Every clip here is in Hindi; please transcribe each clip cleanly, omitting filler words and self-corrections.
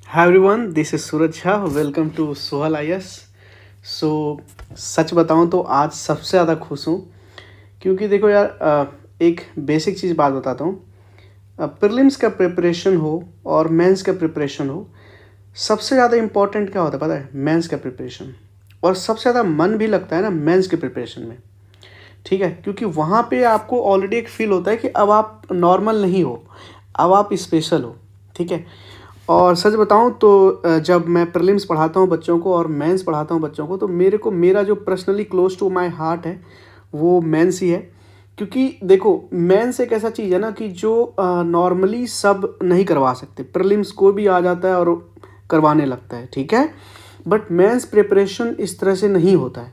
Hi everyone, this is Suraj Jha. Welcome to Sohal IAS. So सच बताऊं तो आज सबसे ज़्यादा खुश हूं क्योंकि देखो यार, एक बेसिक चीज़ बात बताता हूं। प्रीलिम्स का प्रिपरेशन हो और मेंस का प्रिपरेशन हो, सबसे ज़्यादा इम्पोर्टेंट क्या होता है पता है? मेंस का प्रिपरेशन। और सबसे ज़्यादा मन भी लगता है ना मेंस के प्रिपरेशन में, ठीक है? क्योंकि वहाँ पे आपको ऑलरेडी एक फील होता है कि अब आप नॉर्मल नहीं हो, अब आप स्पेशल हो, ठीक है? और सच बताऊं तो जब मैं प्रीलिम्स पढ़ाता हूं बच्चों को और मेंस पढ़ाता हूं बच्चों को, तो मेरा जो personally close to my heart है वो मेंस ही है। क्योंकि देखो, मेंस एक ऐसा चीज़ है ना कि जो नॉर्मली सब नहीं करवा सकते। प्रीलिम्स को भी आ जाता है और करवाने लगता है, ठीक है? बट मेंस प्रिपरेशन इस तरह से नहीं होता है।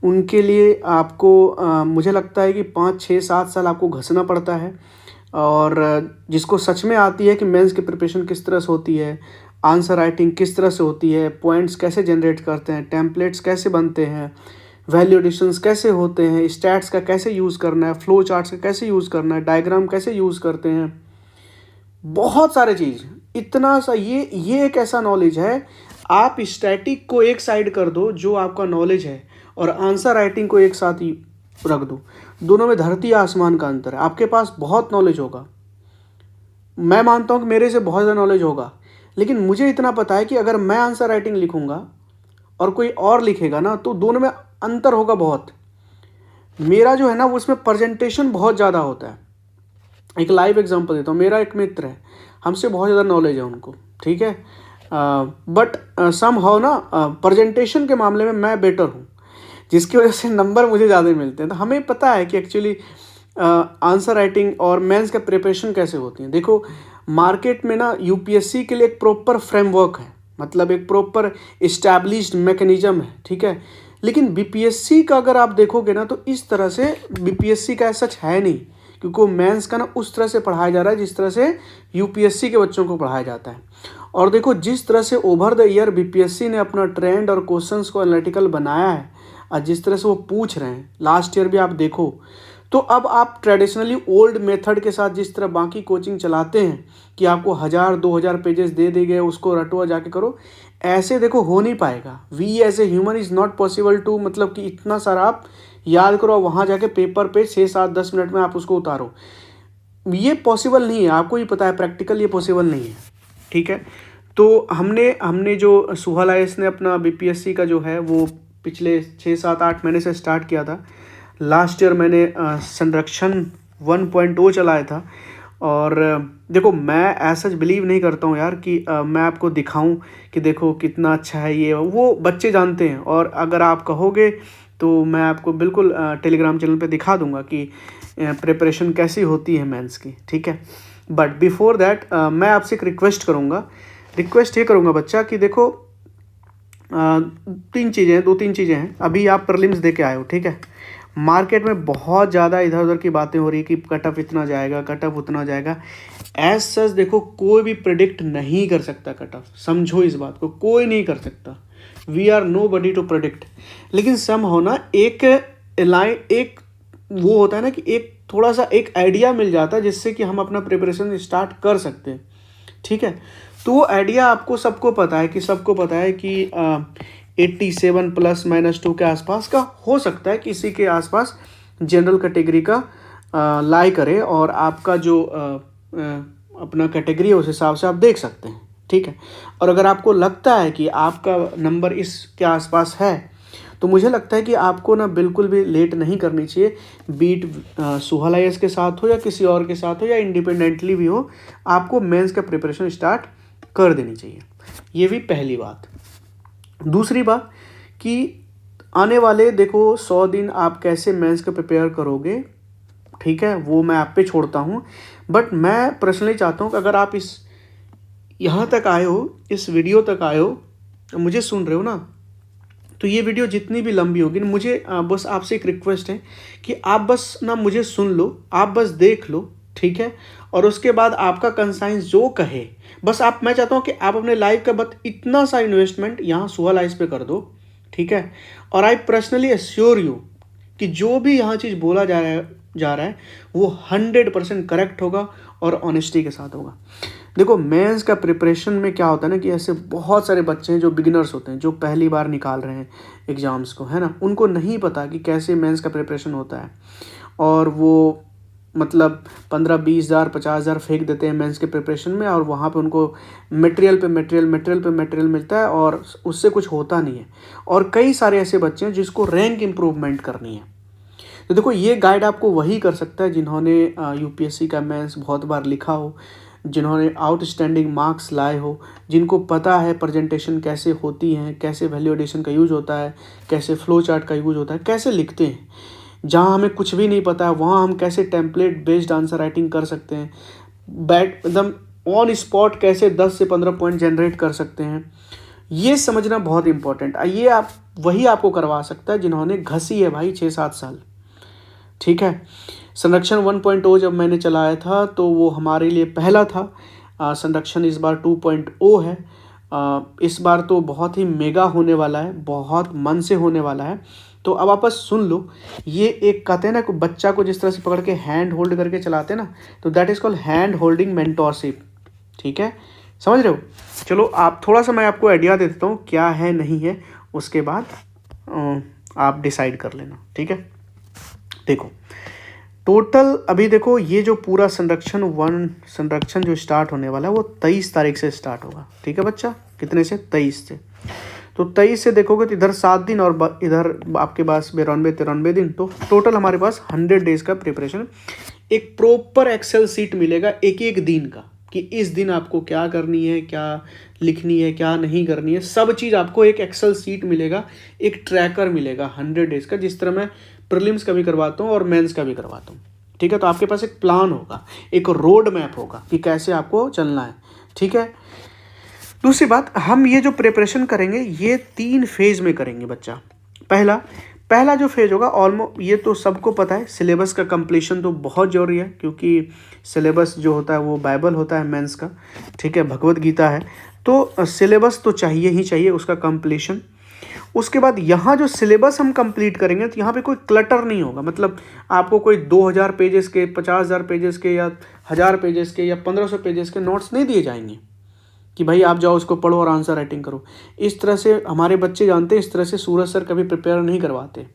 उनके लिए आपको मुझे लगता है कि 5 6 7 साल आपको घसना पड़ता है। और जिसको सच में आती है कि मेंस की प्रिपरेशन किस तरह से होती है, आंसर राइटिंग किस तरह से होती है, पॉइंट्स कैसे जनरेट करते हैं, टेम्पलेट्स कैसे बनते हैं, वैल्यू एडिशंस कैसे होते हैं, स्टैट्स का कैसे यूज़ करना है, फ्लो चार्ट्स का कैसे यूज़ करना है, डायग्राम कैसे यूज़ करते हैं, बहुत सारे चीज़। इतना सा ये एक ऐसा नॉलेज है। आप स्टैटिक को एक साइड कर दो जो आपका नॉलेज है, और आंसर राइटिंग को एक साथ ही रख दो, दोनों में धरती आसमान का अंतर है। आपके पास बहुत नॉलेज होगा, मैं मानता हूँ कि मेरे से बहुत ज़्यादा नॉलेज होगा, लेकिन मुझे इतना पता है कि अगर मैं आंसर राइटिंग लिखूंगा और कोई और लिखेगा ना, तो दोनों में अंतर होगा बहुत। मेरा जो है ना वो उसमें प्रेजेंटेशन बहुत ज़्यादा होता है। एक लाइव एग्जांपल देता हूँ। मेरा एक मित्र है, हमसे बहुत ज़्यादा नॉलेज है उनको, ठीक है? बट सम हाउ ना प्रेजेंटेशन के मामले में मैं बेटर हूँ, जिसकी वजह से नंबर मुझे ज़्यादा मिलते हैं। तो हमें पता है कि एक्चुअली आंसर राइटिंग और मेंस का प्रिपरेशन कैसे होती है। देखो, मार्केट में ना यूपीएससी के लिए एक प्रॉपर फ्रेमवर्क है, मतलब एक प्रॉपर इस्टेब्लिश्ड मैकेनिज्म है, ठीक है? लेकिन बीपीएससी का अगर आप देखोगे ना, तो इस तरह से बीपीएससी का सच है नहीं, क्योंकि वो मेंस का ना उस तरह से पढ़ाया जा रहा है जिस तरह से यूपीएससी के बच्चों को पढ़ाया जाता है। और देखो, जिस तरह से ओवर द ईयर बीपीएससी ने अपना ट्रेंड और क्वेश्चंस को एनालिटिकल बनाया है, और जिस तरह से वो पूछ रहे हैं, लास्ट ईयर भी आप देखो, तो अब आप ट्रेडिशनली ओल्ड मेथड के साथ जिस तरह बाकी कोचिंग चलाते हैं कि आपको 1000 2000 पेजेस दे दिए गए, उसको रटो जाके करो, ऐसे देखो हो नहीं पाएगा। We as a human is not possible to, मतलब कि इतना सारा आप याद करो, वहाँ जाके पेपर पे 6 7 10 मिनट में आप उसको उतारो, ये पॉसिबल नहीं है। आपको ही पता है प्रैक्टिकल ये पॉसिबल नहीं है, ठीक है? तो हमने हमने जो सुहल आईएएस ने अपना बीपीएससी का जो है वो पिछले 6 7 8 महीने से स्टार्ट किया था। लास्ट ईयर मैंने संरक्षण 1.0 चलाया था। और देखो, मैं ऐसा बिलीव नहीं करता हूँ यार कि मैं आपको दिखाऊं कि देखो कितना अच्छा है ये वो बच्चे जानते हैं। और अगर आप कहोगे तो मैं आपको बिल्कुल टेलीग्राम चैनल पे दिखा दूंगा कि प्रिपरेशन कैसी होती है मेंस की, ठीक है? बट बिफोर दैट मैं आपसे एक रिक्वेस्ट ये करूँगा बच्चा, कि देखो 2 3 चीज़ें हैं। अभी आप प्रीलिम्स दे के आए हो, ठीक है? मार्केट में बहुत ज़्यादा इधर उधर की बातें हो रही कि कट ऑफ इतना जाएगा, कट ऑफ उतना जाएगा। एज सच देखो, कोई भी प्रिडिक्ट नहीं कर सकता कट ऑफ, समझो इस बात को, कोई नहीं कर सकता। We are nobody to predict. लेकिन सम हो ना, एक लाइन, एक वो होता है ना कि एक थोड़ा सा एक आइडिया मिल जाता है जिससे कि हम अपना प्रिपरेशन स्टार्ट कर सकते हैं, ठीक है? तो वो आइडिया आपको सबको पता है कि 87 ± 2 के आसपास का हो सकता है, किसी के आसपास जनरल कैटेगरी का लाई करे, और आपका जो अपना कैटेगरी है उस हिसाब से आप देख सकते हैं, ठीक है? और अगर आपको लगता है कि आपका नंबर इसके आसपास है, तो मुझे लगता है कि आपको ना बिल्कुल भी लेट नहीं करनी चाहिए। बीट सुहल आईएएस के साथ हो या किसी और के साथ हो या इंडिपेंडेंटली भी हो, आपको मेंस का प्रिपरेशन स्टार्ट कर देनी चाहिए। ये भी पहली बात। दूसरी बात कि आने वाले देखो 100 दिन आप कैसे मेंस का प्रिपेयर करोगे, ठीक है? वो मैं आप पे छोड़ता हूँ। बट मैं पर्सनली चाहता हूँ कि अगर आप यहाँ तक आए हो, इस वीडियो तक आए हो, मुझे सुन रहे हो ना, तो ये वीडियो जितनी भी लंबी होगी ना, मुझे बस आपसे एक रिक्वेस्ट है कि आप बस ना मुझे सुन लो, आप बस देख लो, ठीक है? और उसके बाद आपका कंसाइंस जो कहे, बस मैं चाहता हूँ कि आप अपने लाइफ का बस इतना सा इन्वेस्टमेंट यहाँ सुहल आईएएस पे कर दो, ठीक है? और आई पर्सनली एश्योर यू कि जो भी यहाँ चीज़ बोला जा रहा है वो 100% करेक्ट होगा और ऑनेस्टी के साथ होगा। देखो मेंस का प्रिपरेशन में क्या होता है ना कि ऐसे बहुत सारे बच्चे हैं जो बिगिनर्स होते हैं, जो पहली बार निकाल रहे हैं एग्ज़ाम्स को, है ना, उनको नहीं पता कि कैसे मेंस का प्रिपरेशन होता है, और वो मतलब 15-20 हज़ार 50 हज़ार फेंक देते हैं मेंस के प्रिपरेशन में, और वहाँ पे उनको मटेरियल मिलता है और उससे कुछ होता नहीं है। और कई सारे ऐसे बच्चे हैं जिसको रैंक इम्प्रूवमेंट करनी है। तो देखो ये गाइड आपको वही कर सकता है जिन्होंने यूपीएससी का मेंस बहुत बार लिखा हो, जिन्होंने आउटस्टैंडिंग मार्क्स लाए हो, जिनको पता है प्रेजेंटेशन कैसे होती हैं, कैसे वैल्यू एडिशन का यूज़ होता है, कैसे फ्लो चार्ट का यूज़ होता है, कैसे लिखते हैं। जहाँ हमें कुछ भी नहीं पता है वहाँ हम कैसे टेम्पलेट बेस्ड आंसर राइटिंग कर सकते हैं, एकदम ऑन स्पॉट कैसे 10 से 15 पॉइंट जनरेट कर सकते हैं, ये समझना बहुत इंपॉर्टेंट है। ये आप वही आपको करवा सकता है जिन्होंने घसी है भाई 6-7 साल। ठीक है, संरक्षण 1.0 जब मैंने चलाया था तो वो हमारे लिए पहला था। संरक्षण इस बार 2.0 है। इस बार तो बहुत ही मेगा होने वाला है, बहुत मन से होने वाला है। तो अब आप बस सुन लो, ये एक कहते हैं ना, बच्चा को जिस तरह से पकड़ के हैंड होल्ड करके चलाते हैं ना, तो that is called hand holding mentorship. ठीक है, समझ रहे हो। चलो आप थोड़ा सा मैं आपको आइडिया दे देता हूँ क्या है नहीं है, उसके बाद आप डिसाइड कर लेना। ठीक है, देखो टोटल अभी देखो ये जो पूरा संरक्षण जो स्टार्ट होने वाला है वो 23 तारीख से स्टार्ट होगा। ठीक है बच्चा, कितने से? 23 से। तो 23 से देखोगे तो इधर 7 दिन और इधर आपके पास 92-93 दिन, तो टोटल हमारे पास 100 डेज का प्रिपरेशन। एक प्रॉपर एक्सेल सीट मिलेगा एक एक दिन का, कि इस दिन आपको क्या करनी है, क्या लिखनी है, क्या नहीं करनी है, सब चीज़ आपको एक एक्सेल सीट मिलेगा, एक ट्रैकर मिलेगा 100 डेज का, जिस तरह मैं प्रीलिम्स का भी करवाता हूँ और मेंस का भी करवाता हूँ। ठीक है, तो आपके पास एक प्लान होगा, एक रोड मैप होगा कि कैसे आपको चलना है। ठीक है, दूसरी बात, हम ये जो प्रिपरेशन करेंगे ये 3 फेज में करेंगे बच्चा। पहला जो फेज होगा, ऑलमोस्ट ये तो सबको पता है, सिलेबस का कंप्लीशन तो बहुत ज़रूरी है, क्योंकि सिलेबस जो होता है वो बाइबल होता है मेंस का। ठीक है, भगवत गीता है, तो सिलेबस तो चाहिए ही चाहिए, उसका कंप्लीशन। उसके बाद यहाँ जो सिलेबस हम कंप्लीट करेंगे तो यहाँ पे कोई क्लटर नहीं होगा, मतलब आपको कोई 2000 पेजेस के, 50,000 पेजेस के, या 1000 पेजेस के, या 1500 पेजेस के नोट्स नहीं दिए जाएंगे कि भाई आप जाओ उसको पढ़ो और आंसर राइटिंग करो। इस तरह से हमारे बच्चे जानते हैं, इस तरह से सूरज सर कभी प्रिपेयर नहीं करवाते।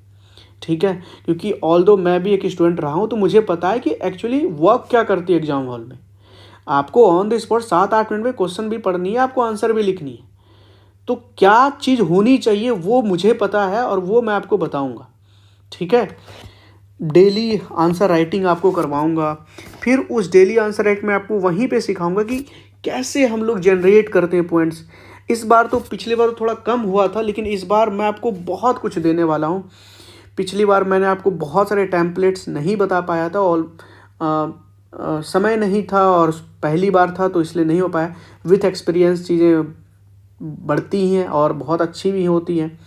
ठीक है, क्योंकि ऑल्दो मैं भी एक स्टूडेंट रहा हूँ, तो मुझे पता है कि एक्चुअली वर्क क्या करती है एग्जाम हॉल में। आपको ऑन द स्पॉट 7-8 मिनट में क्वेश्चन भी पढ़नी है, आपको आंसर भी लिखनी है। तो क्या चीज़ होनी चाहिए वो मुझे पता है और वो मैं आपको बताऊंगा। ठीक है, डेली आंसर राइटिंग आपको करवाऊंगा, फिर उस डेली आंसर राइट में आपको वहीं पे सिखाऊंगा कि कैसे हम लोग जनरेट करते हैं पॉइंट्स। इस बार तो, पिछली बार थोड़ा कम हुआ था, लेकिन इस बार मैं आपको बहुत कुछ देने वाला हूँ। पिछली बार मैंने आपको बहुत सारे टेम्पलेट्स नहीं बता पाया था, और समय नहीं था और पहली बार था तो इसलिए नहीं हो पाया। विथ एक्सपीरियंस चीज़ें बढ़ती हैं और बहुत अच्छी भी होती हैं।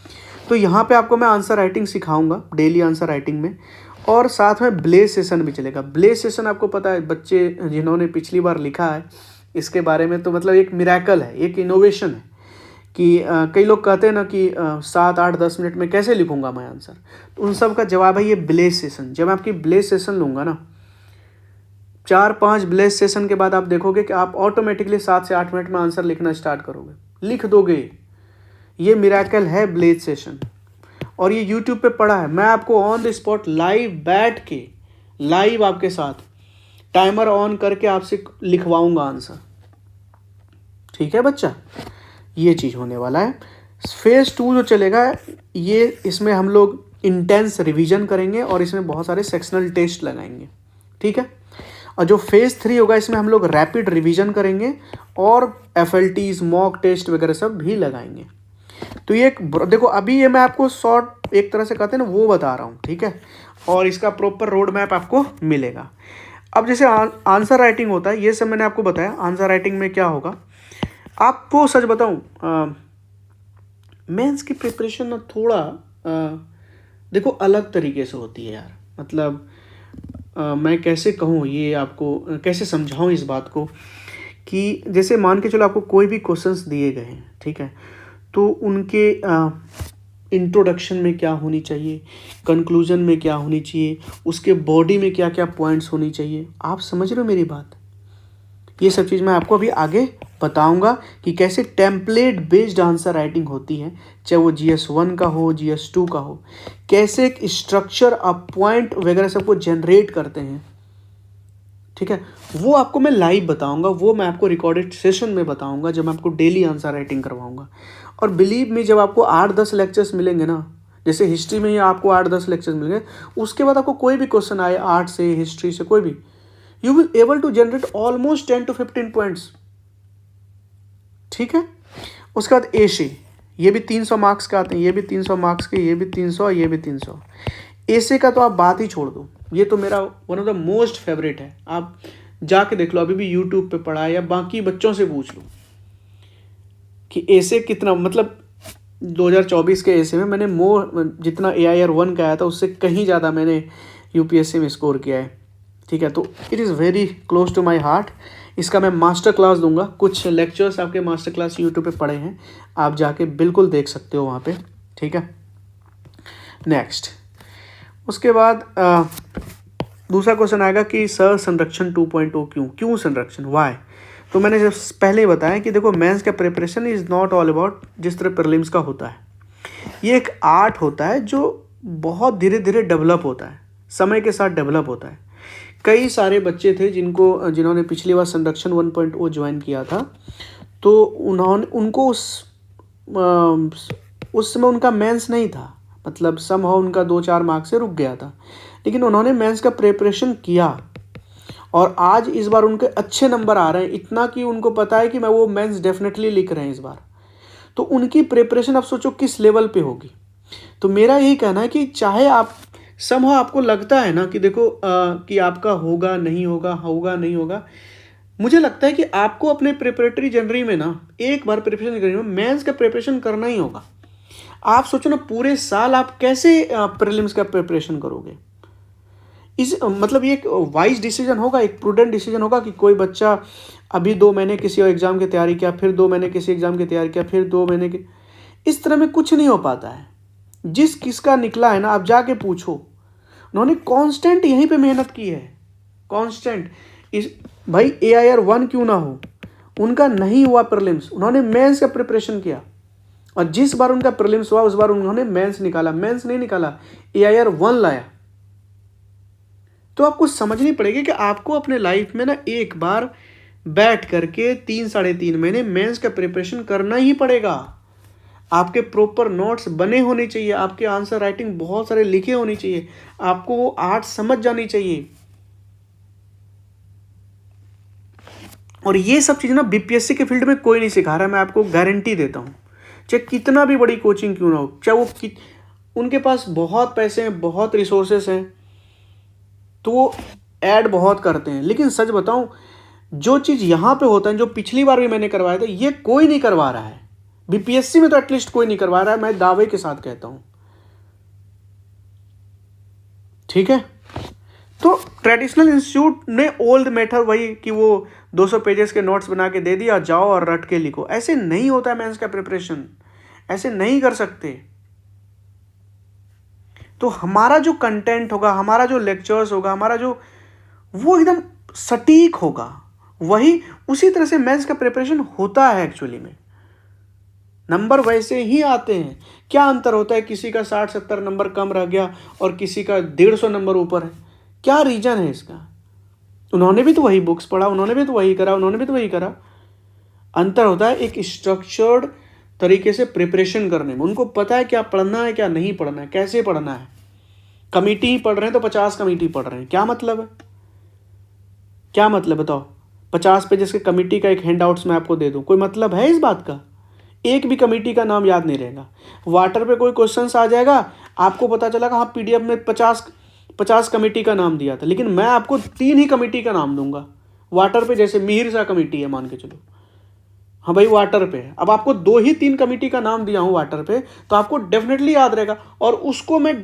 तो यहाँ पे आपको मैं आंसर राइटिंग सिखाऊंगा डेली आंसर राइटिंग में, और साथ में ब्लेज सेशन भी चलेगा। ब्लेज सेशन आपको पता है, बच्चे जिन्होंने पिछली बार लिखा है इसके बारे में, तो मतलब एक मिरेकल है, एक इनोवेशन है कि कई लोग कहते हैं ना कि 7-8-10 मिनट में कैसे लिखूंगा मैं आंसर, तो उन सब का जवाब है ये ब्लेज सेशन। जब आपकी ब्लेज सेशन लूँगा ना, 4-5 ब्लेज सेशन के बाद आप देखोगे कि आप ऑटोमेटिकली 7 से 8 मिनट में आंसर लिखना स्टार्ट करोगे, लिख दोगे। ये मिरेकल है ब्लेज सेशन, और ये यूट्यूब पे पड़ा है। मैं आपको ऑन द स्पॉट लाइव बैठ के, लाइव आपके साथ टाइमर ऑन करके आपसे लिखवाऊंगा आंसर। ठीक है बच्चा, ये चीज़ होने वाला है। फेज़ 2 जो चलेगा ये, इसमें हम लोग इंटेंस रिवीजन करेंगे और इसमें बहुत सारे सेक्शनल टेस्ट लगाएंगे। ठीक है, और जो फेज़ 3 होगा इसमें हम लोग रैपिड रिवीजन करेंगे और FLTs, मॉक टेस्ट वगैरह सब भी लगाएंगे। तो ये देखो, अभी ये मैं आपको शॉर्ट एक तरह से कहते हैं ना वो बता रहा हूँ। ठीक है, और इसका प्रॉपर रोड मैप आपको मिलेगा। अब जैसे आंसर राइटिंग होता है, ये सब मैंने आपको बताया। आंसर राइटिंग में क्या होगा, आपको सच बताऊँ, मेंस की प्रिपरेशन ना थोड़ा देखो अलग तरीके से होती है यार। मतलब मैं कैसे कहूँ, ये आपको कैसे समझाऊँ इस बात को, कि जैसे मान के चलो आपको कोई भी क्वेश्चंस दिए गए हैं, ठीक है, तो उनके इंट्रोडक्शन में क्या होनी चाहिए, कंक्लूजन में क्या होनी चाहिए, उसके बॉडी में क्या क्या पॉइंट्स होनी चाहिए। आप समझ रहे हो मेरी बात? ये सब चीज़ मैं आपको अभी आगे बताऊंगा कि कैसे टेम्पलेट बेस्ड आंसर राइटिंग होती है, चाहे वो GS1 का हो, GS2 का हो, कैसे एक स्ट्रक्चर आप पॉइंट वगैरह सबको जनरेट करते हैं, ठीक है। वो आपको मैं लाइव बताऊंगा, वो मैं आपको रिकॉर्डेड सेशन में बताऊंगा जब मैं आपको डेली आंसर राइटिंग करवाऊंगा। और बिलीव मी, जब आपको 8-10 लेक्चर्स मिलेंगे ना, जैसे हिस्ट्री में ही आपको 8-10 लेक्चर्स मिलेंगे, उसके बाद आपको कोई भी क्वेश्चन आए आर्ट से, हिस्ट्री से, कोई भी, you will able to generate almost 10 to 15 points, ठीक है। उसके बाद एशे, ये भी 300 मार्क्स का आते हैं, ये भी 300 मार्क्स के, ये भी 300, ये भी 300। एसे का तो आप बात ही छोड़ दो, ये तो मेरा one of the most favourite है। आप जाके देख लो, अभी भी यूट्यूब पे पढ़ा है या बाकी बच्चों से पूछ लो कि एसे कितना, मतलब 2024 के एसे में मैंने जितना AIR 1 का आया था उससे कहीं ज़्यादा मैंने UPSC में स्कोर किया है, ठीक है। तो it is very close to my heart. इसका मैं मास्टर क्लास दूंगा, कुछ लेक्चर्स आपके मास्टर क्लास यूट्यूब पे पड़े हैं, आप जाके बिल्कुल देख सकते हो वहाँ पे, ठीक है। नेक्स्ट, उसके बाद दूसरा क्वेश्चन आएगा कि सर संरक्षण 2.0 क्यों संरक्षण, वाई। तो मैंने जब पहले ही बताया कि देखो, मेंस का preparation is not all about जिस तरह प्रीलिम्स का होता है, ये एक आर्ट होता है जो बहुत धीरे धीरे डेवलप होता है, समय के साथ डेवलप होता है। कई सारे बच्चे थे जिन्होंने पिछली बार संरक्षण 1.0 ज्वाइन किया था, तो उनको उस समय उनका मेंस नहीं था, मतलब समहाउ उनका 2-4 मार्क्स से रुक गया था, लेकिन उन्होंने मेंस का प्रिपरेशन किया और आज इस बार उनके अच्छे नंबर आ रहे हैं, इतना कि उनको पता है कि मैं वो मेंस डेफिनेटली लिख रहे हैं इस बार। तो उनकी प्रिपरेशन आप सोचो किस लेवल पे होगी। तो मेरा यही कहना है कि चाहे आप समहाउ आपको लगता है ना कि देखो कि आपका होगा नहीं होगा, मुझे लगता है कि आपको अपने प्रिपरेटरी जनरल में ना एक बार प्रिपरेशन करनी हो, मेंस का प्रिपरेशन करना ही होगा। आप सोचो ना, पूरे साल आप कैसे प्रीलिम्स का प्रिपरेशन करोगे। मतलब ये एक वाइज डिसीजन होगा, एक प्रूडेंट डिसीजन होगा कि कोई बच्चा अभी 2 महीने किसी और एग्ज़ाम की तैयारी किया, फिर 2 महीने किसी एग्ज़ाम की तैयारी किया, फिर 2 महीने की, इस तरह में कुछ नहीं हो पाता है। किसका निकला है ना, आप जाके पूछो, उन्होंने कांस्टेंट यहीं पे मेहनत की है, कांस्टेंट। भाई AIR 1 क्यों ना हो, उनका नहीं हुआ प्रीलिम्स, उन्होंने मेंस का प्रिपरेशन किया, और जिस बार उनका प्रीलिम्स हुआ उस बार उन्होंने मेंस निकाला, मेंस नहीं निकाला, AIR 1 लाया। तो आपको समझनी पड़ेगी कि आपको अपने लाइफ में ना एक बार बैठ करके 3-3.5 महीने मेंस का प्रिपरेशन करना ही पड़ेगा। आपके प्रॉपर नोट्स बने होने चाहिए, आपके आंसर राइटिंग बहुत सारे लिखे होने चाहिए, आपको वो आर्ट समझ जानी चाहिए। और ये सब चीज़ ना BPSC के फील्ड में कोई नहीं सिखा रहा है, मैं आपको गारंटी देता हूँ। चाहे कितना भी बड़ी कोचिंग क्यों ना हो, चाहे वो उनके पास बहुत पैसे हैं, बहुत रिसोर्सेस हैं, तो वो ऐड बहुत करते हैं, लेकिन सच बताऊं, जो चीज़ यहाँ पे होता है, जो पिछली बार भी मैंने करवाया था, ये कोई नहीं करवा रहा है। BPSC में तो एटलीस्ट कोई नहीं करवा रहा है, मैं दावे के साथ कहता हूँ, ठीक है। तो ट्रेडिशनल इंस्टीट्यूट ने ओल्ड मेथड वही कि वो 200 पेजेस के नोट्स बना के दे दिया, जाओ और रट के लिखो, ऐसे नहीं होता है मेंस का प्रिपरेशन, ऐसे नहीं कर सकते। तो हमारा जो कंटेंट होगा, हमारा जो लेक्चर्स होगा, हमारा जो वो एकदम सटीक होगा, वही उसी तरह से मेंस का प्रिपरेशन होता है। एक्चुअली में नंबर वैसे ही आते हैं। क्या अंतर होता है, किसी का 60-70 नंबर कम रह गया और किसी का 150 नंबर ऊपर है, क्या रीजन है इसका? उन्होंने भी तो वही बुक्स पढ़ा, उन्होंने भी तो वही करा, उन्होंने भी तो वही करा। अंतर होता है एक स्ट्रक्चर्ड तरीके से प्रिपरेशन करने में, उनको पता है क्या पढ़ना है क्या नहीं पढ़ना है, कैसे पढ़ना है। कमेटी पढ़ रहे हैं तो 50 कमेटी पढ़ रहे हैं, क्या मतलब है, क्या मतलब बताओ? 50 पेजेस के कमेटी का एक हैंड आउट्स मैं आपको दे दूं, कोई मतलब है इस बात का? एक भी कमेटी का नाम याद नहीं रहेगा। वाटर पे कोई क्वेश्चन आ जाएगा, आपको पता चला कि हाँ PDF में 50 कमेटी का नाम दिया था, लेकिन मैं आपको 3 ही कमेटी का नाम दूंगा वाटर पे। जैसे मिहिर शाह कमेटी है, मान के चलो, हाँ भाई वाटर पे, अब आपको 2 ही 3 कमेटी का नाम दिया हूँ वाटर पे, तो आपको डेफिनेटली याद रहेगा। और उसको मैं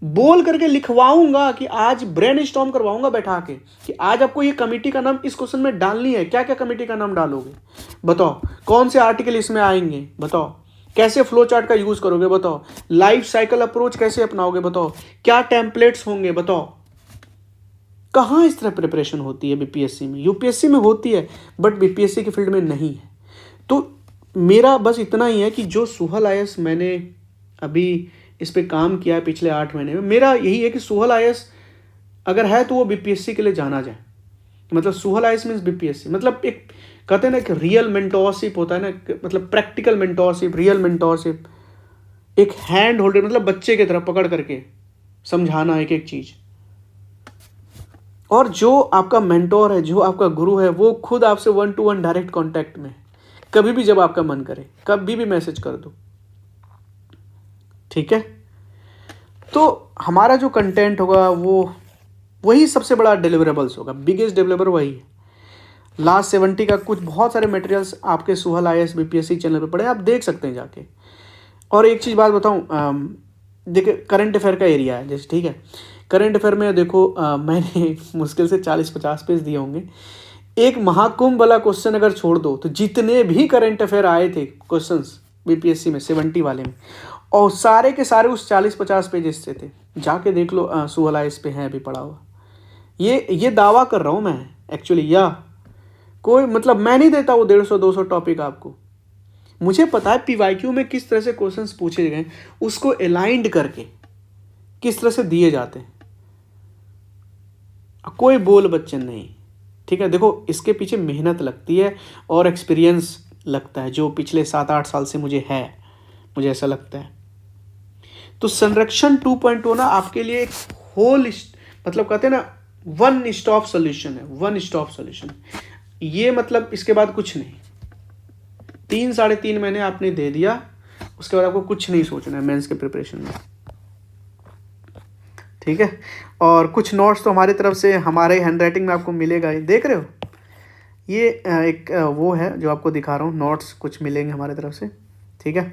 बोल करके लिखवाऊंगा कि आज ब्रेन स्टॉर्म करवाऊंगा बैठा के कि आज आपको ये कमेटी का नाम इस क्वेश्चन में डालनी है। क्या क्या कमेटी का नाम डालोगे बताओ? कौन से आर्टिकल इसमें आएंगे बताओ? कैसे फ्लो चार्ट का यूज करोगे बताओ? लाइफ साइकिल अप्रोच कैसे अपनाओगे बताओ? क्या टेम्पलेट्स होंगे बताओ? कहाँ इस तरह प्रिपरेशन होती है बीपीएससी में? यूपीएससी में होती है बट बीपीएससी के फील्ड में नहीं है। तो मेरा बस इतना ही है कि जो सुहल आईएएस मैंने अभी इस पे काम किया है पिछले 8 महीने में, मेरा यही है कि सुहल आईएएस अगर है तो वो बीपीएससी के लिए जाना जाए। मतलब सुहल आईएएस मीन्स बीपीएससी, मतलब एक कहते हैं ना कि रियल मेंटोरशिप होता है ना, मतलब प्रैक्टिकल मेंटोरशिप, रियल मेंटोरशिप, एक हैंड होल्डर, मतलब बच्चे की तरह पकड़ करके समझाना एक एक चीज। और जो आपका मेंटोर है, जो आपका गुरु है, वो खुद आपसे 1-to-1 डायरेक्ट कांटेक्ट में, कभी भी जब आपका मन करे कभी भी मैसेज कर दो, ठीक है। तो हमारा जो कंटेंट होगा वो वही सबसे बड़ा डिलीवरेबल्स होगा, बिगेस्ट डिलीवरेबल वही है। लास्ट 70 का कुछ बहुत सारे मटेरियल्स आपके सुहल आईएएस बीपीएससी चैनल पे पड़े, आप देख सकते हैं जाके। और एक चीज़ बात बताऊं, देखिए करंट अफेयर का एरिया है जैसे, ठीक है। करंट अफेयर में देखो मैंने मुश्किल से 40-50 पेज दिए होंगे। एक महाकुंभ वाला क्वेश्चन अगर छोड़ दो तो जितने भी करंट अफेयर आए थे क्वेश्चंस बीपीएससी में 70 वाले में, और सारे के सारे उस 40-50 पेजेस से थे। जाके देख लो, सुहल आईएएस पे है अभी पड़ा हुआ। ये दावा कर रहा हूँ मैं एक्चुअली, या कोई मतलब मैं नहीं देता वो 150-200 टॉपिक आपको। मुझे पता है पीवाईक्यू में किस तरह से क्वेश्चंस पूछे गए, उसको अलाइंड करके किस तरह से दिए जाते हैं। कोई बोल बच्चन नहीं, ठीक है। देखो इसके पीछे मेहनत लगती है और एक्सपीरियंस लगता है, जो पिछले 7-8 साल से मुझे है, मुझे ऐसा लगता है। तो संरक्षण 2.0 ना आपके लिए एक होल, मतलब कहते हैं ना वन स्टॉप सोल्यूशन है, वन स्टॉप सोल्यूशन। ये मतलब इसके बाद कुछ नहीं, 3-3.5 महीने आपने दे दिया, उसके बाद आपको कुछ नहीं सोचना है मेंस के प्रिपरेशन में, ठीक है। और कुछ नोट्स तो हमारी तरफ से हमारे हैंडराइटिंग में आपको मिलेगा ही, देख रहे हो ये एक वो है जो आपको दिखा रहा हूँ, नोट्स कुछ मिलेंगे हमारी तरफ से, ठीक है।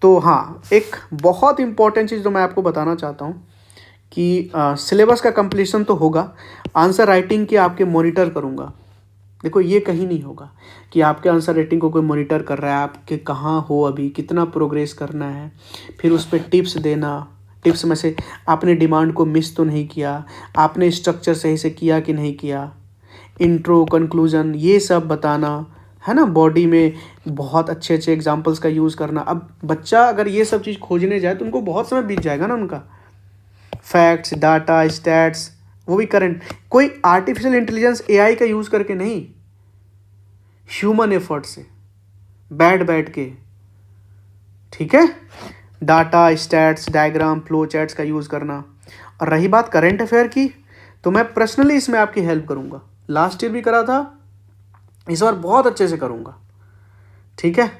तो हाँ, एक बहुत इंपॉर्टेंट चीज़ जो मैं आपको बताना चाहता हूँ कि सिलेबस का कंप्लीशन तो होगा, आंसर राइटिंग की आपके मॉनिटर करूँगा। देखो ये कहीं नहीं होगा कि आपके आंसर राइटिंग को कोई मॉनिटर कर रहा है, आपके कहाँ हो अभी, कितना प्रोग्रेस करना है, फिर उस पर टिप्स देना। टिप्स में से आपने डिमांड को मिस तो नहीं किया, आपने स्ट्रक्चर सही से किया कि नहीं किया, इंट्रो कंक्लूजन ये सब बताना है ना। बॉडी में बहुत अच्छे अच्छे एग्जाम्पल्स का यूज़ करना। अब बच्चा अगर ये सब चीज़ खोजने जाए तो उनको बहुत समय बीत जाएगा ना उनका। फैक्ट्स, डाटा, स्टैट्स, वो भी करंट, कोई आर्टिफिशियल इंटेलिजेंस एआई का यूज़ करके नहीं, ह्यूमन एफर्ट से बैठ के, ठीक है। Data, stats, diagram, flow charts का यूज़ करना। और रही बात करंट अफेयर की, तो मैं पर्सनली इसमें आपकी हेल्प करूँगा। लास्ट ईयर भी करा था, इस बार बहुत अच्छे से करूँगा, ठीक है।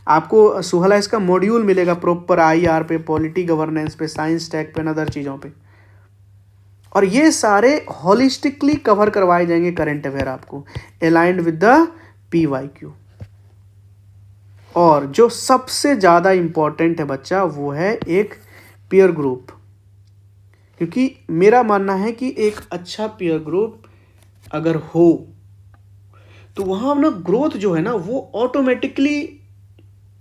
आपको सुहल आईएएस का मॉड्यूल मिलेगा प्रॉपर आईआर पे, पॉलिटी गवर्नेंस पे, साइंस टेक पे, अदर चीज़ों पे। और ये सारे होलिस्टिकली कवर करवाए जाएंगे करंट अफेयर आपको, अलाइंड विद द पीवाईक्यू। और जो सबसे ज़्यादा इम्पॉर्टेंट है बच्चा, वो है एक पीयर ग्रुप। क्योंकि मेरा मानना है कि एक अच्छा पीयर ग्रुप अगर हो तो वहाँ ना ग्रोथ जो है ना वो ऑटोमेटिकली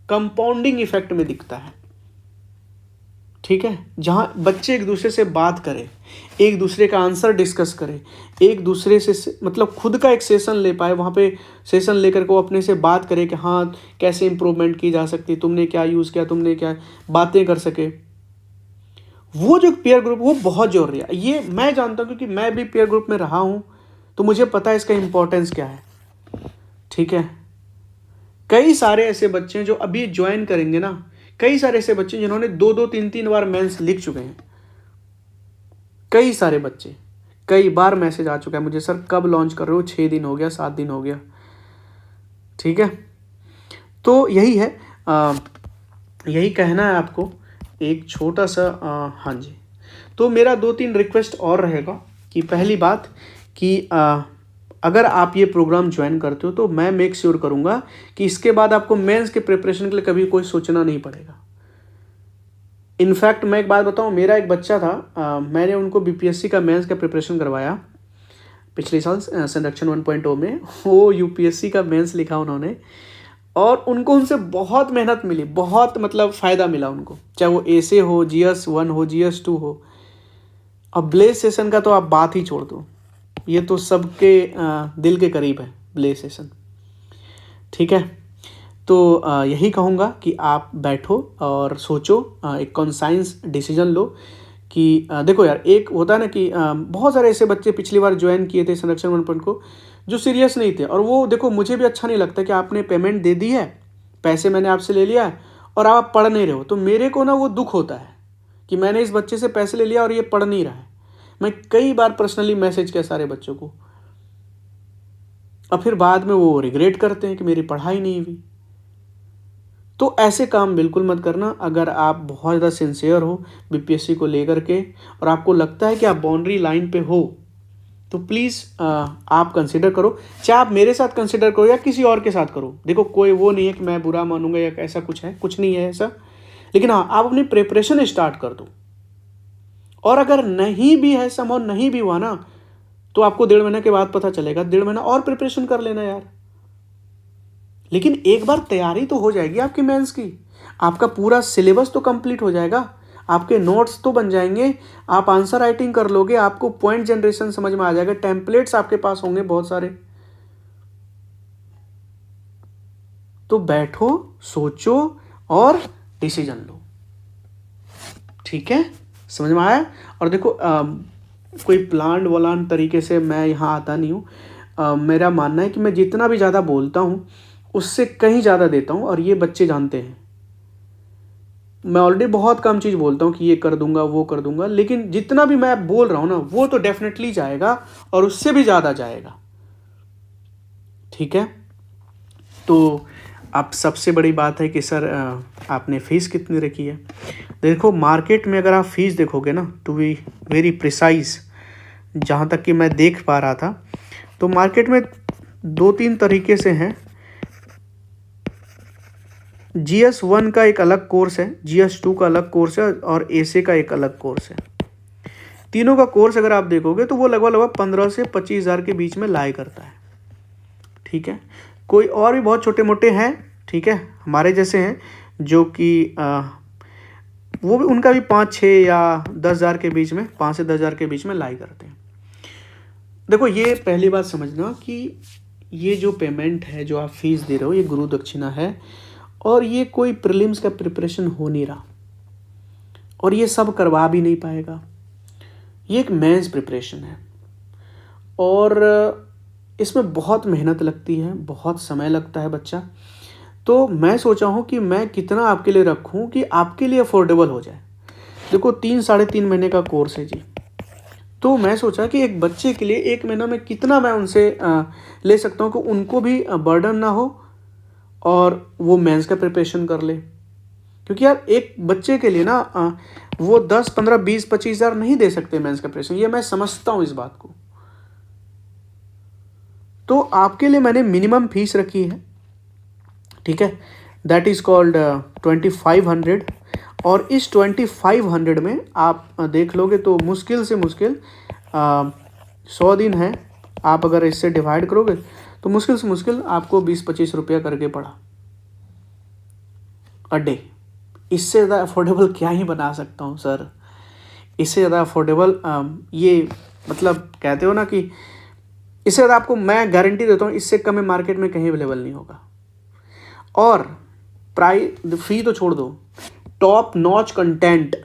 कंपाउंडिंग इफेक्ट में दिखता है, ठीक है। जहाँ बच्चे एक दूसरे से बात करें, एक दूसरे का आंसर डिस्कस करें, एक दूसरे से मतलब खुद का एक सेशन ले पाए, वहाँ पे सेशन लेकर के वो अपने से बात करे कि हाँ कैसे इम्प्रूवमेंट की जा सकती, तुमने क्या यूज़ किया, तुमने क्या बातें कर सके। वो जो पीयर ग्रुप वो बहुत जरूरी है। ये मैं जानता हूँ क्योंकि मैं भी पीयर ग्रुप में रहा हूँ, तो मुझे पता है इसका इम्पोर्टेंस क्या है, ठीक है। कई सारे ऐसे बच्चे हैं जो अभी ज्वाइन करेंगे ना, कई सारे ऐसे बच्चे जिन्होंने 2-2, 3-3 बार मेंस लिख चुके हैं। कई सारे बच्चे, कई बार मैसेज आ चुका है मुझे, सर कब लॉन्च कर रहे हो, 6 दिन हो गया, 7 दिन हो गया, ठीक है। तो यही है, यही कहना है आपको, एक छोटा सा हाँ जी। तो मेरा 2-3 रिक्वेस्ट और रहेगा कि पहली बात कि अगर आप ये प्रोग्राम ज्वाइन करते हो तो मैं मेक श्योर करूँगा कि इसके बाद आपको मेंस के प्रिपरेशन के लिए कभी कोई सोचना नहीं पड़ेगा। इनफैक्ट मैं एक बात बताऊँ, मेरा एक बच्चा था, मैंने उनको बीपीएससी का मेंस का प्रिपरेशन करवाया पिछले साल संरक्षण 1.0 में। वो यूपीएससी का मेंस लिखा उन्होंने, और उनको उनसे बहुत मेहनत मिली, बहुत मतलब फ़ायदा मिला उनको, चाहे वो एसे हो, जीएस 1 हो, जीएस 2 हो। अब ब्लेस सेशन का तो आप बात ही छोड़ दो, ये तो सबके दिल के करीब है प्ले स्टेशन। ठीक है, तो यही कहूँगा कि आप बैठो और सोचो, एक कॉन्साइंस डिसीजन लो कि देखो यार, एक होता है ना कि बहुत सारे ऐसे बच्चे पिछली बार ज्वाइन किए थे संरक्षण वन पॉइंट को जो सीरियस नहीं थे, और वो देखो मुझे भी अच्छा नहीं लगता कि आपने पेमेंट दे दी है, पैसे मैंने आपसे ले लिया है और आप पढ़ नहीं रहे हो, तो मेरे को ना वो दुख होता है कि मैंने इस बच्चे से पैसे ले लिया और ये पढ़ नहीं रहा है। मैं कई बार पर्सनली मैसेज किया सारे बच्चों को, और फिर बाद में वो रिग्रेट करते हैं कि मेरी पढ़ाई नहीं हुई। तो ऐसे काम बिल्कुल मत करना। अगर आप बहुत ज़्यादा सिंसियर हो बीपीएससी को लेकर के और आपको लगता है कि आप बाउंड्री लाइन पे हो, तो प्लीज़ आप कंसिडर करो, चाहे आप मेरे साथ कंसिडर करो या किसी और के साथ करो। देखो कोई वो नहीं है कि मैं बुरा मानूंगा या ऐसा कुछ है, कुछ नहीं है ऐसा। लेकिन हाँ, आप अपनी प्रिपरेशन स्टार्ट कर दो, और अगर नहीं भी है संभव, नहीं भी हुआ ना, तो आपको 1.5 महीने के बाद पता चलेगा, 1.5 महीना और प्रिपरेशन कर लेना यार। लेकिन एक बार तैयारी तो हो जाएगी आपकी मेंस की, आपका पूरा सिलेबस तो कंप्लीट हो जाएगा, आपके नोट्स तो बन जाएंगे, आप आंसर राइटिंग कर लोगे, आपको पॉइंट जनरेशन समझ में आ जाएगा, टेम्पलेट्स आपके पास होंगे बहुत सारे। तो बैठो, सोचो और डिसीजन लो। ठीक है, समझ में आया? और देखो कोई प्लान वलान तरीके से मैं यहाँ आता नहीं हूँ। मेरा मानना है कि मैं जितना भी ज़्यादा बोलता हूँ उससे कहीं ज़्यादा देता हूँ, और ये बच्चे जानते हैं। मैं ऑलरेडी बहुत कम चीज़ बोलता हूँ कि ये कर दूंगा वो कर दूंगा, लेकिन जितना भी मैं बोल रहा हूँ ना वो तो डेफिनेटली जाएगा और उससे भी ज़्यादा जाएगा। ठीक है, तो अब सबसे बड़ी बात है कि सर आपने फ़ीस कितनी रखी है। देखो मार्केट में अगर आप फ़ीस देखोगे ना, टू बी वेरी प्रिसाइज, जहाँ तक कि मैं देख पा रहा था, तो मार्केट में 2-3 तरीके से हैं। GS1 का एक अलग कोर्स है, GS2 का अलग कोर्स है, और एसे का एक अलग कोर्स है। तीनों का कोर्स अगर आप देखोगे तो वो लगभग 15 से 25 हज़ार के बीच में लाई करता है। ठीक है, कोई और भी बहुत छोटे मोटे हैं, ठीक है, हमारे जैसे हैं, जो कि वो भी, उनका भी 5-6 या 10 हज़ार के बीच में, 5 से 10 हज़ार के बीच में लाई करते हैं। देखो ये पहली बात समझना कि ये जो पेमेंट है, जो आप फीस दे रहे हो, ये गुरु दक्षिणा है, और ये कोई प्रीलिम्स का प्रिपरेशन हो नहीं रहा, और ये सब करवा भी नहीं पाएगा। ये एक मेंस प्रिपरेशन है, और इसमें बहुत मेहनत लगती है, बहुत समय लगता है बच्चा। तो मैं सोचा हूँ कि मैं कितना आपके लिए रखूँ कि आपके लिए अफोर्डेबल हो जाए। देखो 3-3.5 महीने का कोर्स है जी, तो मैं सोचा कि एक बच्चे के लिए 1 महीना में कितना मैं उनसे ले सकता हूँ कि उनको भी बर्डन ना हो और वो मेंस का प्रिपरेशन कर ले। क्योंकि यार एक बच्चे के लिए ना वो 10, 15, 20, 25 हज़ार नहीं दे सकते मेंस का प्रिपरेशन, ये मैं समझता हूँ इस बात को। तो आपके लिए मैंने मिनिमम फीस रखी है, ठीक है, दैट इज़ कॉल्ड 2500। और इस 2500 में आप देख लोगे तो मुश्किल से मुश्किल 100 दिन है, आप अगर इससे डिवाइड करोगे तो मुश्किल से मुश्किल आपको 20-25 रुपया करके पड़ा अ डे। इससे ज़्यादा अफोर्डेबल क्या ही बना सकता हूँ सर, इससे ज़्यादा अफोर्डेबल ये मतलब कहते हो ना कि इससे ज़्यादा आपको मैं गारंटी देता हूँ इससे कम मार्केट में कहीं अवेलेबल नहीं होगा। और फी तो छोड़ दो, टॉप नॉच कंटेंट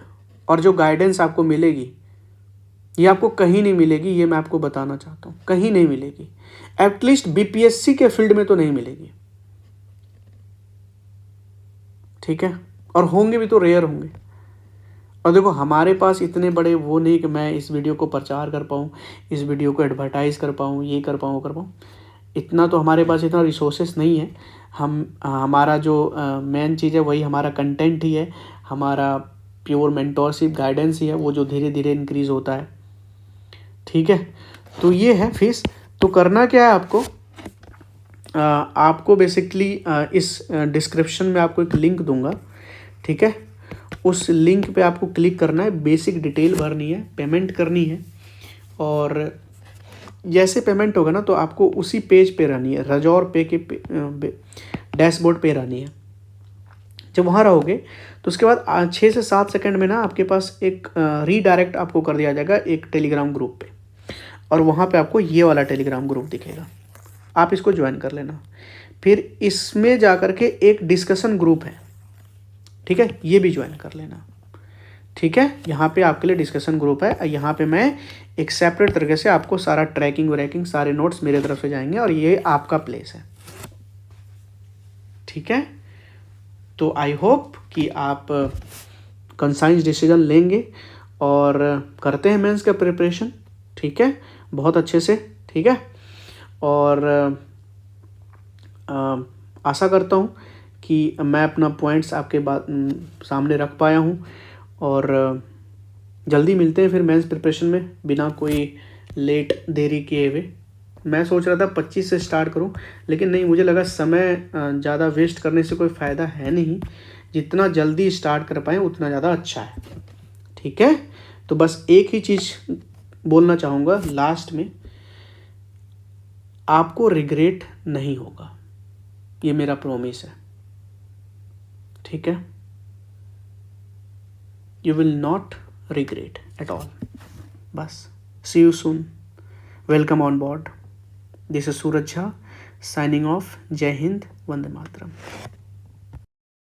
और जो गाइडेंस आपको मिलेगी ये आपको कहीं नहीं मिलेगी, ये मैं आपको बताना चाहता हूँ, कहीं नहीं मिलेगी, एटलीस्ट बीपीएससी के फील्ड में तो नहीं मिलेगी। ठीक है, और होंगे भी तो रेयर होंगे। और देखो हमारे पास इतने बड़े वो नहीं कि मैं इस वीडियो को प्रचार कर पाऊँ, इस वीडियो को एडवर्टाइज़ कर पाऊँ, ये कर पाऊँ वो कर पाऊँ, इतना तो हमारे पास इतना रिसोर्सेस नहीं है। हमारा जो मेन चीज़ है वही हमारा कंटेंट ही है, हमारा प्योर मेंटोरशिप गाइडेंस ही है, वो जो धीरे धीरे इंक्रीज़ होता है। ठीक है, तो ये है फीस। तो करना क्या है आपको, आपको बेसिकली इस डिस्क्रिप्शन में आपको एक लिंक दूंगा, ठीक है, उस लिंक पे आपको क्लिक करना है, बेसिक डिटेल भरनी है, पेमेंट करनी है, और जैसे पेमेंट होगा ना तो आपको उसी पेज पे रहनी है, रजौर पे के डैशबोर्ड पे रहनी है। जब वहाँ रहोगे तो उसके बाद 6 से 7 सेकंड में ना आपके पास एक रीडायरेक्ट आपको कर दिया जाएगा एक टेलीग्राम ग्रुप पे। और वहाँ पे आपको ये वाला टेलीग्राम ग्रुप दिखेगा, आप इसको ज्वाइन कर लेना। फिर इसमें जा कर के एक डिस्कशन ग्रुप है, ठीक है, ये भी ज्वाइन कर लेना, ठीक है। यहाँ पे आपके लिए डिस्कशन ग्रुप है, यहाँ पे मैं एक सेपरेट तरीके से आपको सारा ट्रैकिंग व्रैकिंग सारे नोट्स मेरे तरफ से जाएंगे और ये आपका प्लेस है, ठीक है। तो आई होप कि आप कंसाइंस डिसीजन लेंगे और करते हैं मेंस का प्रिपरेशन, ठीक है, बहुत अच्छे से, ठीक है। और आशा करता हूँ कि मैं अपना पॉइंट्स आपके सामने रख पाया हूँ और जल्दी मिलते हैं फिर मेंस प्रिपरेशन में बिना कोई लेट देरी किए हुए। मैं सोच रहा था 25 से स्टार्ट करूं, लेकिन नहीं, मुझे लगा समय ज़्यादा वेस्ट करने से कोई फ़ायदा है नहीं, जितना जल्दी स्टार्ट कर पाएँ उतना ज़्यादा अच्छा है, ठीक है। तो बस एक ही चीज़ बोलना चाहूँगा लास्ट में, आपको रिग्रेट नहीं होगा, ये मेरा प्रॉमिस है, ठीक है। You will not regret at all. बस see you soon, welcome on board. This is Suraj Jha signing off. जय हिंद, वंदे मातरम।